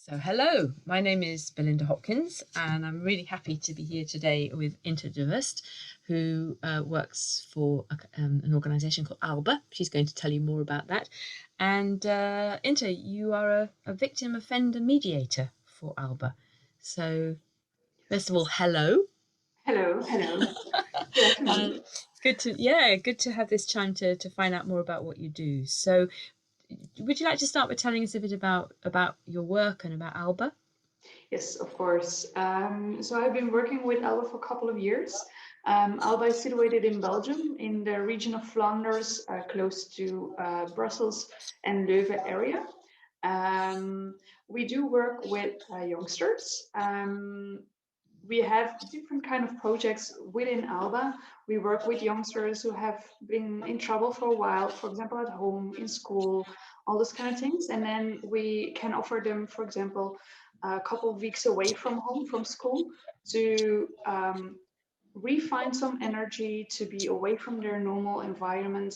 So hello, my name is Belinda Hopkins and I'm really happy to be here today with Inter who works for an organisation called ALBA. She's going to tell you more about that. And Inter, you are a victim offender mediator for ALBA. So first of all, hello. Hello, hello. Good afternoon. It's good to have this time to find out more about what you do. So would you like to start with telling us a bit about your work and about ALBA? Yes, of course. So I've been working with Alba for a couple of years. Alba is situated in Belgium, in the region of Flanders, close to Brussels and Leuven area. We do work with youngsters. We have different kind of projects within Alba. We work with youngsters who have been in trouble for a while, for example, at home, in school, all those kind of things. And then we can offer them, for example, a couple of weeks away from home, from school, to refine some energy, to be away from their normal environment,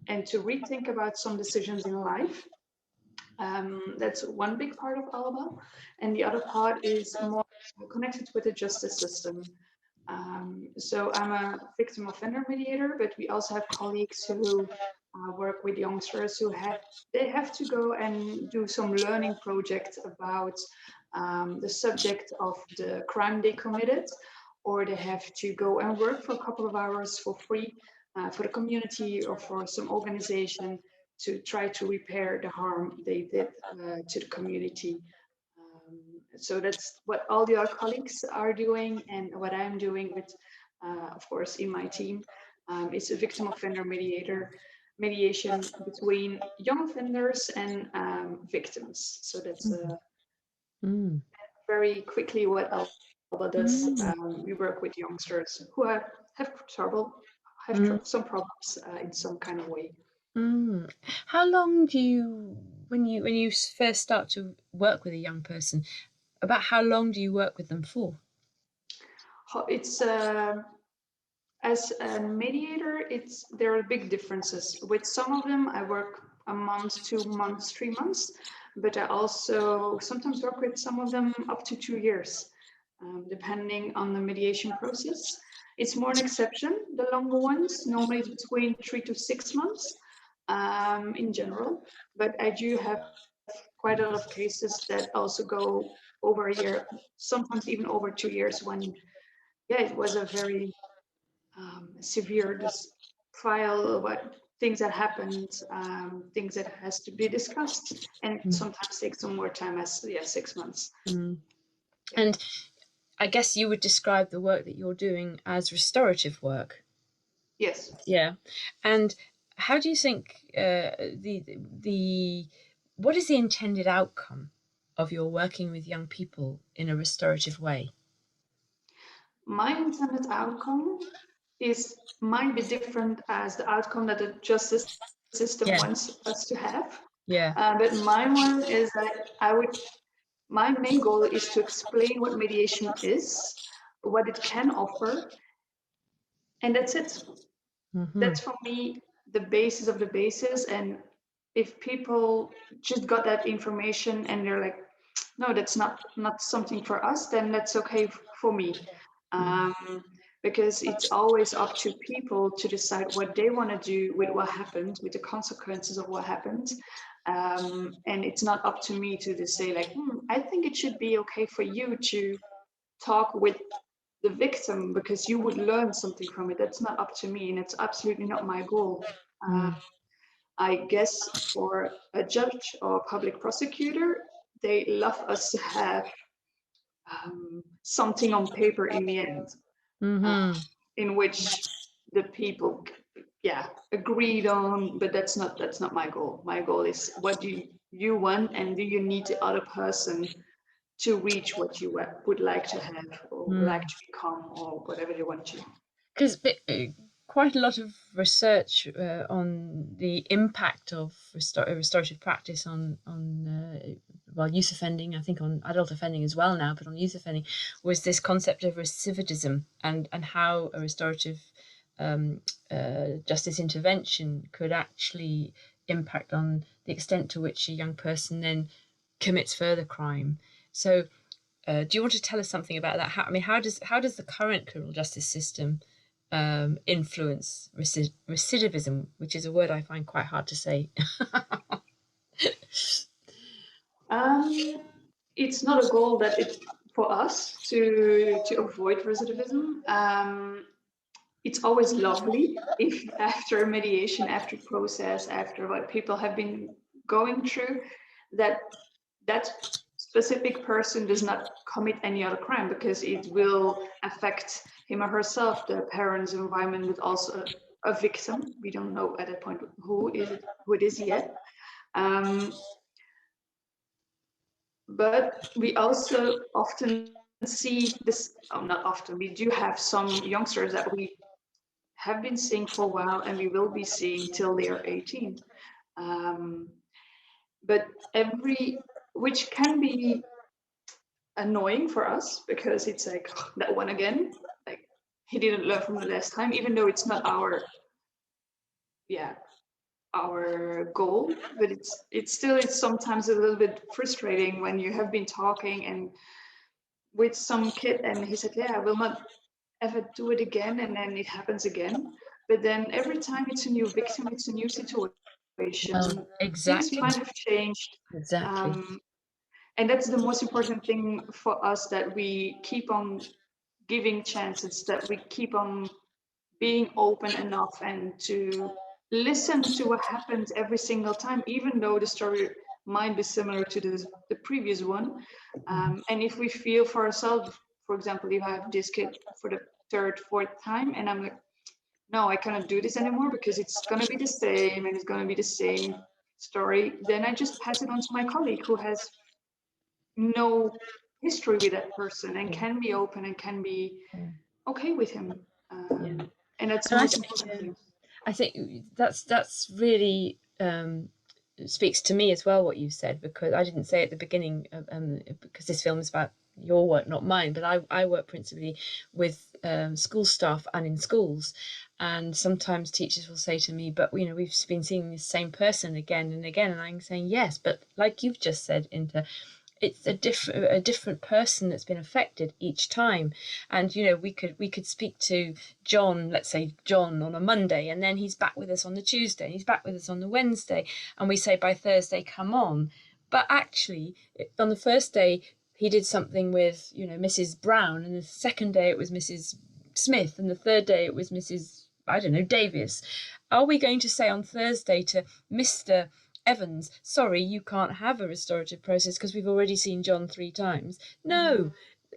and to rethink about some decisions in life. That's one big part of Alba. And the other part is more connected with the justice system. So I'm a victim offender mediator, but we also have colleagues who work with youngsters who have to go and do some learning project about the subject of the crime they committed, or they have to go and work for a couple of hours for free for the community or for some organization to try to repair the harm they did to the community. So that's what all the other colleagues are doing, and what I'm doing with, of course, in my team, is a victim offender mediation between young offenders and victims. So that's Mm. very quickly what Alba does. Mm. We work with youngsters who have trouble, Mm. some problems in some kind of way. Mm. How long do you, when you first start to work with a young person, about how long do you work with them for? It's as a mediator, there are big differences. With some of them, I work a month, 2 months, 3 months, but I also sometimes work with some of them up to 2 years, depending on the mediation process. It's more an exception, the longer ones. Normally, it's between 3 to 6 months in general, but I do have quite a lot of cases that also go over a year, sometimes even over 2 years. When yeah, it was a very severe this trial, what things that happened, things that has to be discussed, and it Mm. sometimes takes some more time, as 6 months. Mm. Yeah. And I guess you would describe the work that you're doing as restorative work. Yes. Yeah. And how do you think the what is the intended outcome of your working with young people in a restorative way? My intended outcome is might be different as the outcome that the justice system Yeah. wants us to have. Yeah. But my one is that my main goal is to explain what mediation is, what it can offer, and that's it. Mm-hmm. That's for me the basis of the basis. And if people just got that information and they're like, no, that's not something for us, then that's okay for me. um, because it's always up to people to decide what they want to do with what happened, with the consequences of what happened. And it's not up to me to just say like, I think it should be okay for you to talk with the victim because you would learn something from it. That's not up to me, and it's absolutely not my goal. Uh, Mm. I guess for a judge or a public prosecutor, they love us to have something on paper in the end, uh, Mm-hmm. in which the people, yeah, agreed on. But that's not my goal. My goal is what do you want, and do you need the other person to reach what you would like to have or would like to become or whatever they want to. Because quite a lot of research on the impact of restorative practice on youth offending, I think on adult offending as well now, but on youth offending, was this concept of recidivism and how a restorative justice intervention could actually impact on the extent to which a young person then commits further crime. So, do you want to tell us something about that? How does the current criminal justice system influence recidivism, which is a word I find quite hard to say? Um, it's not a goal that it for us to avoid recidivism. It's always lovely if after mediation, after process, after what people have been going through, that that specific person does not commit any other crime, because it will affect him or herself, the parents' environment, but also a victim. We don't know at that point who it is yet. Um, but we also often see this, oh, not often, we do have some youngsters that we have been seeing for a while and we will be seeing till they are 18. Um, but which can be annoying for us, because it's like, "Oh, that one again, like he didn't learn from the last time," even though it's not yeah, our goal. But it's sometimes a little bit frustrating when you have been talking and with some kid and he said, yeah, I will not ever do it again, and then it happens again. But then every time it's a new victim, it's a new situation, things Exactly, might have changed. exactly. um, and that's the most important thing for us, that we keep on giving chances, that we keep on being open enough and to listen to what happens every single time, even though the story might be similar to the previous one. And if we feel for ourselves, for example, if I have this kid for the third, fourth time, and I'm like, no, I cannot do this anymore because it's going to be the same and it's going to be the same story, then I just pass it on to my colleague who has no history with that person and Yeah, can be open and can be yeah, okay with him. yeah. And that's the And I most think, important yeah, thing. I think that's really speaks to me as well what you said, because I didn't say at the beginning, because this film is about your work, not mine, but I work principally with school staff and in schools, and sometimes teachers will say to me, but we've been seeing this same person again and again, and I'm saying yes, but like you've just said, Inter, it's a different person that's been affected each time. And we could speak to John, let's say John, on a Monday, and then he's back with us on the Tuesday, and he's back with us on the Wednesday, and we say by Thursday come on. But actually, on the first day he did something with Mrs. Brown, and the second day it was Mrs. Smith, and the third day it was Mrs., I don't know, Davis. Are we going to say on Thursday to Mr. Evans, sorry, you can't have a restorative process because we've already seen John 3 times? No.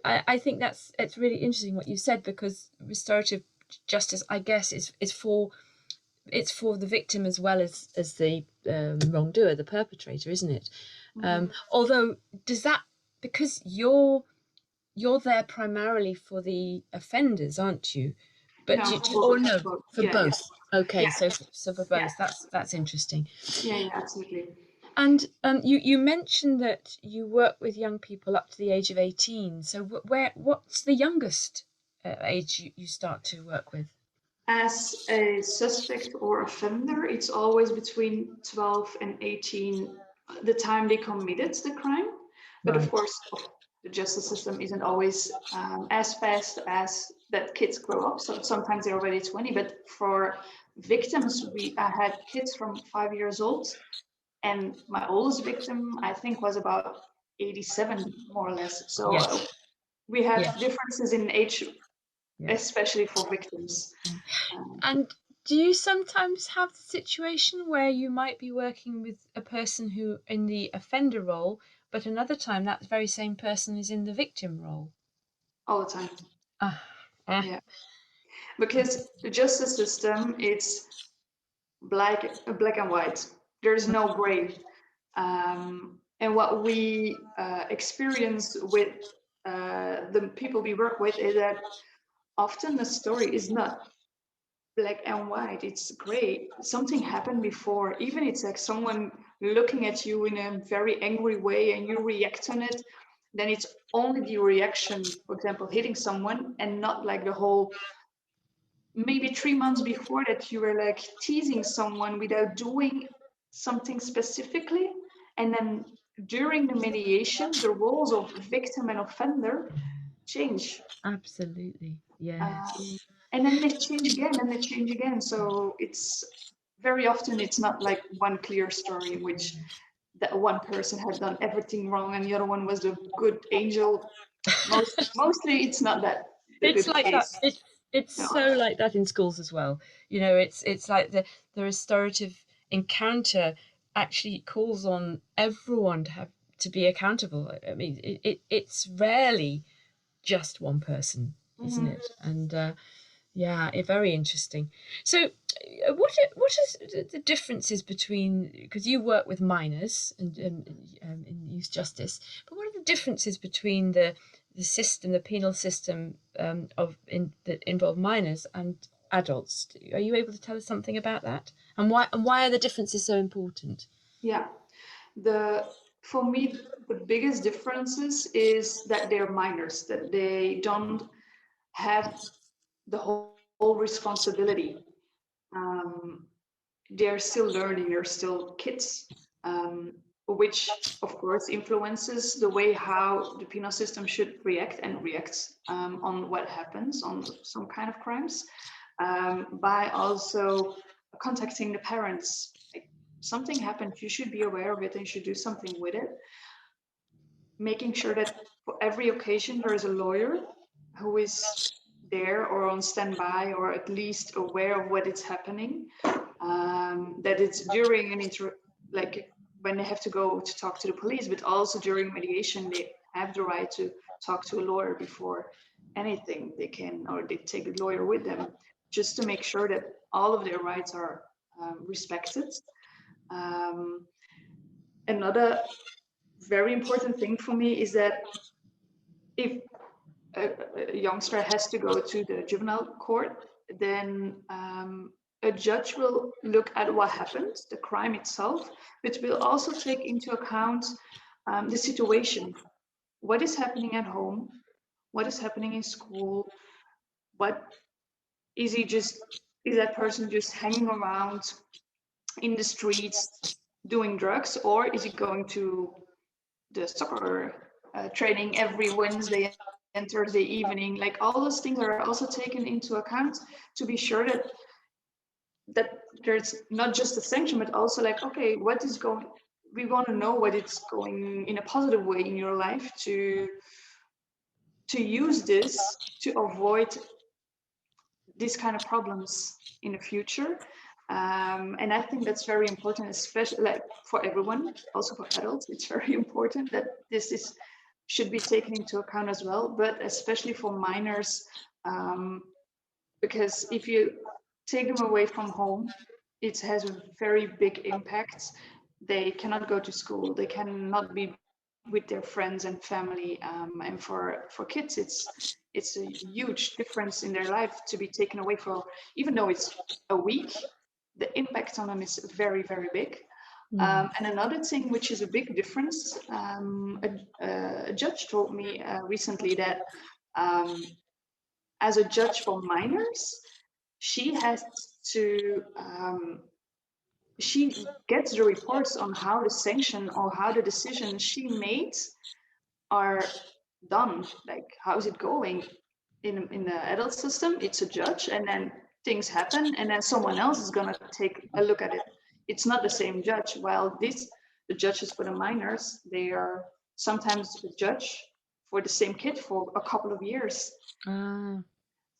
I think it's really interesting what you said, because restorative justice, I guess, is for the victim as well as the wrongdoer, the perpetrator, isn't it? Mm-hmm. Although, does that, because you're there primarily for the offenders, aren't you? But No, for or both. no, Both. for Yeah, yeah, both. Okay, yeah, so for yeah, both. That's interesting. yeah, yeah, absolutely. And you mentioned that you work with young people up to the age of 18. So what's the youngest age you start to work with? As a suspect or offender, it's always between 12 and 18, the time they committed the crime. But of Right. course, the justice system isn't always as fast as that kids grow up. So sometimes they're already 20. But for victims, I had kids from 5 years old. And my oldest victim, I think, was about 87, more or less. So Yes. we Yeah. have differences in age, Yeah. especially for victims. Um, And do you sometimes have the situation where you might be working with a person who in the offender role, but another time that very same person is in the victim role? all the time. Ah, ah, Yeah. Because the justice system, it's black and white. There's no gray. And what we experience with the people we work with is that often the story is not black and white, it's gray. Something happened before, even it's like someone looking at you in a very angry way and you react on it, then it's only the reaction, for example, hitting someone, and not like the whole, maybe 3 months before that you were like teasing someone without doing something specifically, and then during the mediation, the roles of victim and offender change. Absolutely. Um, Yes. and then they change again and they change again. So it's very often it's not like one clear story in which that one person had done everything wrong and the other one was the good angel. Mostly it's not that the It's good like that. case. It's No. so like that in schools as well. It's like the restorative encounter actually calls on everyone to have to be accountable. I mean, it's rarely just one person, isn't Mhm. it? And yeah, very interesting. So, what is the differences between, because you work with minors and in youth justice, but what are the differences between the system, the penal system that involve minors and adults? Are you able to tell us something about that? And why are the differences so important? Yeah. The For me the biggest differences is that they're minors, that they don't have the whole responsibility. Um, they're still learning, they're still kids, um, which of course influences the way how the penal system should react and react on what happens on some kind of crimes, by also contacting the parents. Like, something happened, you should be aware of it and you should do something with it. Making sure that for every occasion there is a lawyer who is there or on standby or at least aware of what is happening, that it's during an like when they have to go to talk to the police, but also during mediation they have the right to talk to a lawyer before anything. They can, or they take a lawyer with them just to make sure that all of their rights are respected. um, Another very important thing for me is that if a youngster has to go to the juvenile court, then a judge will look at what happened, the crime itself, but will also take into account the situation. What is happening at home? What is happening in school? What is he just, is that person just hanging around in the streets doing drugs, or is he going to the soccer training every Wednesday and Thursday evening? Like all those things are also taken into account to be sure that there's not just a sanction, but also like, okay, what is going, we want to know what it's going in a positive way in your life to use this to avoid these kind of problems in the future. And I think that's very important, especially like for everyone, also for adults. It's very important that this is should be taken into account as well, but especially for minors, um, because if you take them away from home, it has a very big impact. They cannot go to school. They cannot be with their friends and family. And for kids, it's a huge difference in their life to be taken away for, even though it's a week. The impact on them is very, very big. Mm. And another thing which is a big difference, a judge told me recently that um, as a judge for minors, she has to she gets the reports on how the sanction or how the decisions she made are done. Like, how is it going? In the adult system, it's a judge, and then things happen, and then someone else is gonna take a look at it. It's not the same judge. While the judges for the minors, they are sometimes a judge for the same kid for a couple of years. Ah,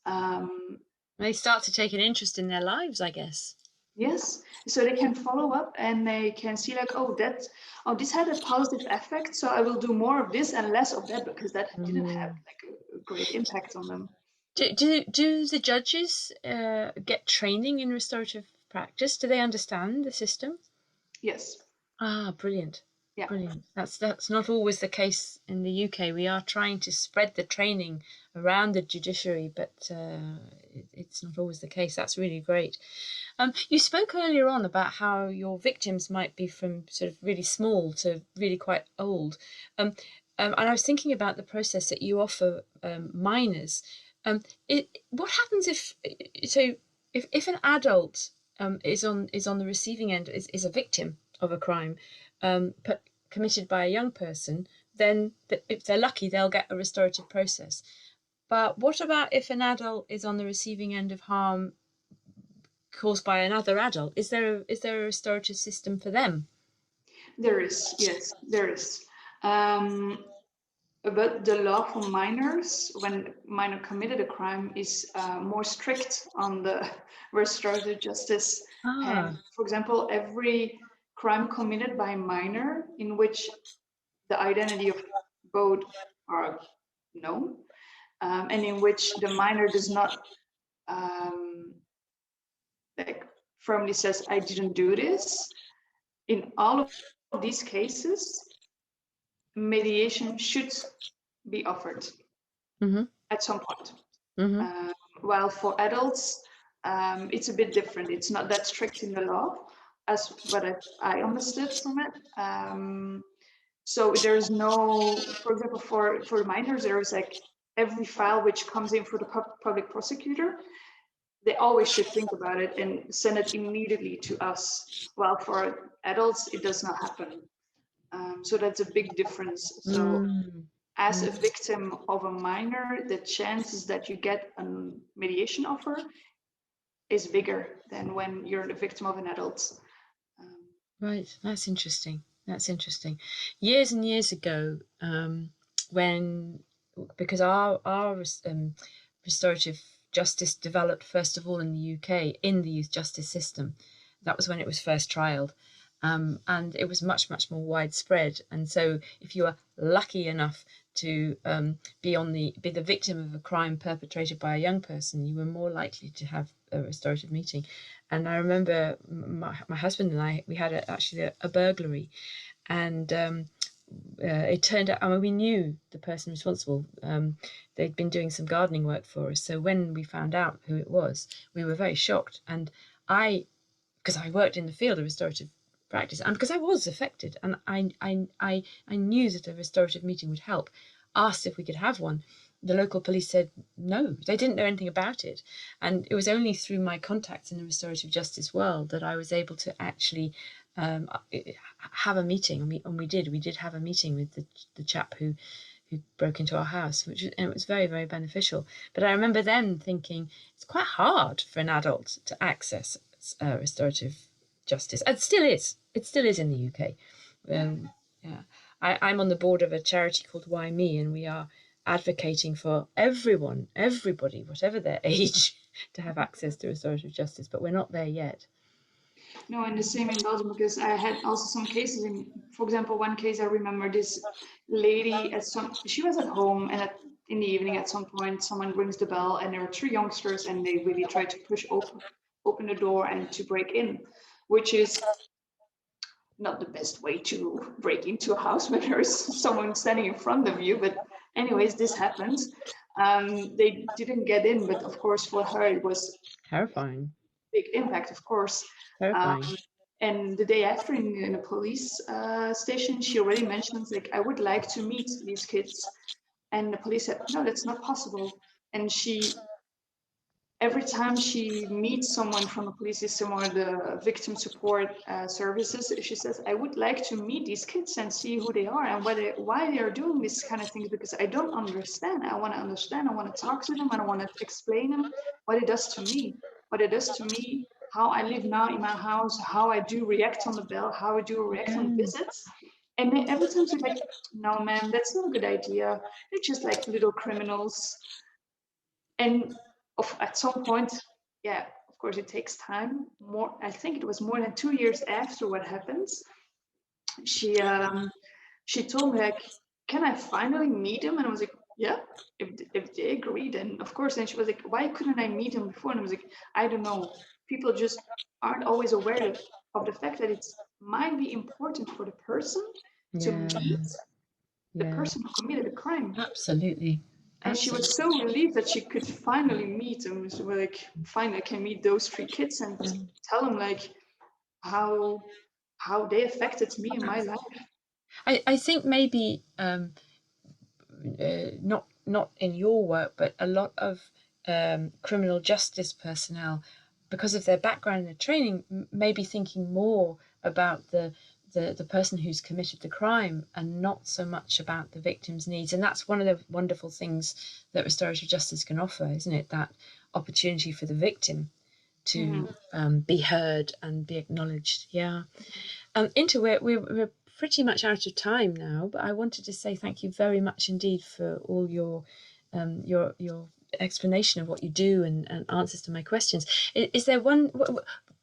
Um, they start to take an interest in their lives, I guess. Yes, so they can follow up and they can see like, oh, oh, this had a positive effect, so I will do more of this and less of that because that didn't have Mm. like a great impact on them. Do the judges get training in restorative practice? Do they understand the system? Yes, Ah, brilliant. yeah. Brilliant. That's not always the case in the UK. We are trying to spread the training around the judiciary, but it's not always the case. That's really great. You spoke earlier on about how your victims might be from sort of really small to really quite old. Um, and I was thinking about the process that you offer minors. What happens if so if an adult is on the receiving end, is a victim of a crime, but committed by a young person, then if they're lucky, they'll get a restorative process. But what about if an adult is on the receiving end of harm caused by another adult? Is there a restorative system for them? There is, yes, there is. Um, but the law for minors, when minor committed a crime, is more strict on the restorative justice. Ah. And for example, every crime committed by a minor in which the identity of both are known, and in which the minor does not um, like firmly says, "I didn't do this." In all of these cases, mediation should be offered Mm-hmm. at some point. Mm-hmm. Um, while for adults, it's a bit different. It's not that strict in the law, as what I understood from it. So there's no, for example, for minors, there is like every file which comes in for the public prosecutor, they always should think about it and send it immediately to us. While for adults, it does not happen. So that's a big difference. So Mm. as a victim of a minor, the chances that you get a mediation offer is bigger than when you're the victim of an adult. Um, Right, that's interesting. That's interesting. Years and years ago, when because our restorative justice developed first of all in the UK in the youth justice system, that was when it was first trialed, and it was much more widespread. And so, if you were lucky enough to be the victim of a crime perpetrated by a young person, you were more likely to have a restorative meeting. And I remember my husband and I, we had actually a burglary, and it turned out, I mean, we knew the person responsible. They'd been doing some gardening work for us. So when we found out who it was, we were very shocked. And because I worked in the field of restorative practice, and because I was affected, and I knew that a restorative meeting would help, asked if we could have one. The local police said no, they didn't know anything about it. And it was only through my contacts in the restorative justice world that I was able to actually have a meeting. And we did have a meeting with the chap who broke into our house, and it was very beneficial. But I remember then thinking it's quite hard for an adult to access restorative justice. It still is. It still is in the UK. Yeah, I'm on the board of a charity called Why Me, and we are advocating for everybody, whatever their age, to have access to restorative justice. But we're not there yet. no, and the same in Belgium, because I had also some cases in, for example, one case I remember this lady she was at home, and in the evening at some point someone rings the bell, and there are two youngsters, and they really try to push open the door and to break in, which is not the best way to break into a house when there's someone standing in front of you. But anyways, this happens. They didn't get in, but of course for her it was Terrifying. big impact, of course. Um, Terrifying. and the day after in a police station, she already mentioned, like, I would like to meet these kids. And the police said, no, that's not possible. And every time she meets someone from the police system or the victim support services, she says, I would like to meet these kids and see who they are and why they are doing this kind of things, because I don't understand. I want to understand. I want to talk to them, and I want to explain them what it does to me, how I live now in my house, how I do react on the bell, how I do react on Mm. visits. And then every time she's like, no, ma'am, that's not a good idea. They're just like little criminals. And at some point, yeah, of course it takes time. More, I think it was more than 2 years after what happens, she she told me, like, can I finally meet him? And I was like, yeah, if they agree, then of course. And she was like, why couldn't I meet him before? And I was like, I don't know, people just aren't always aware of the fact that it might be important for the person to Yeah. meet the Yeah. person who committed the crime. Absolutely. And she was so Absolutely. relieved that she could finally meet them. So we're like, finally, I can meet those three kids and tell them, like, how they affected me in my life. I think maybe not in your work, but a lot of criminal justice personnel, because of their background and their training, may be thinking more about the person who's committed the crime, and not so much about the victim's needs. And that's one of the wonderful things that restorative justice can offer, isn't it? That opportunity for the victim to be heard and be acknowledged. Yeah. We're pretty much out of time now, but I wanted to say thank you very much indeed for all your explanation of what you do, and answers to my questions. Is there one?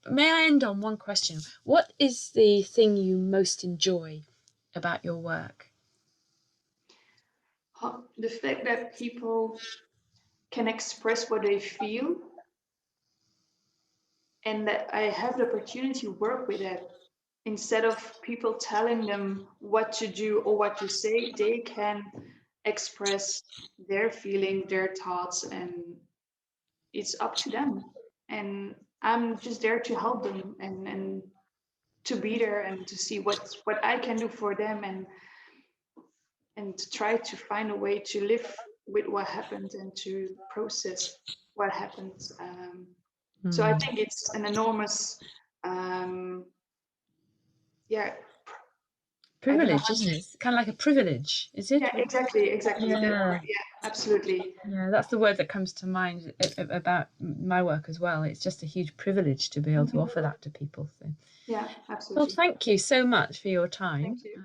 May I end on one question? What is the thing you most enjoy about your work? The fact that people can express what they feel, and that I have the opportunity to work with it. Instead of people telling them what to do or what to say, they can express their feeling, their thoughts, and it's up to them. And I'm just there to help them, and to be there and to see what I can do for them, and to try to find a way to live with what happened and to process what happened. So I think it's an enormous, um, yeah, I don't know Privilege, how isn't to. it? It's kind of like a privilege, is it? Yeah, exactly. That, Yeah. yeah, absolutely. Yeah, that's the word that comes to mind about my work as well. It's just a huge privilege to be able to Mhm. offer that to people. So, Yeah, well, absolutely. thank you so much for your Thank time. you.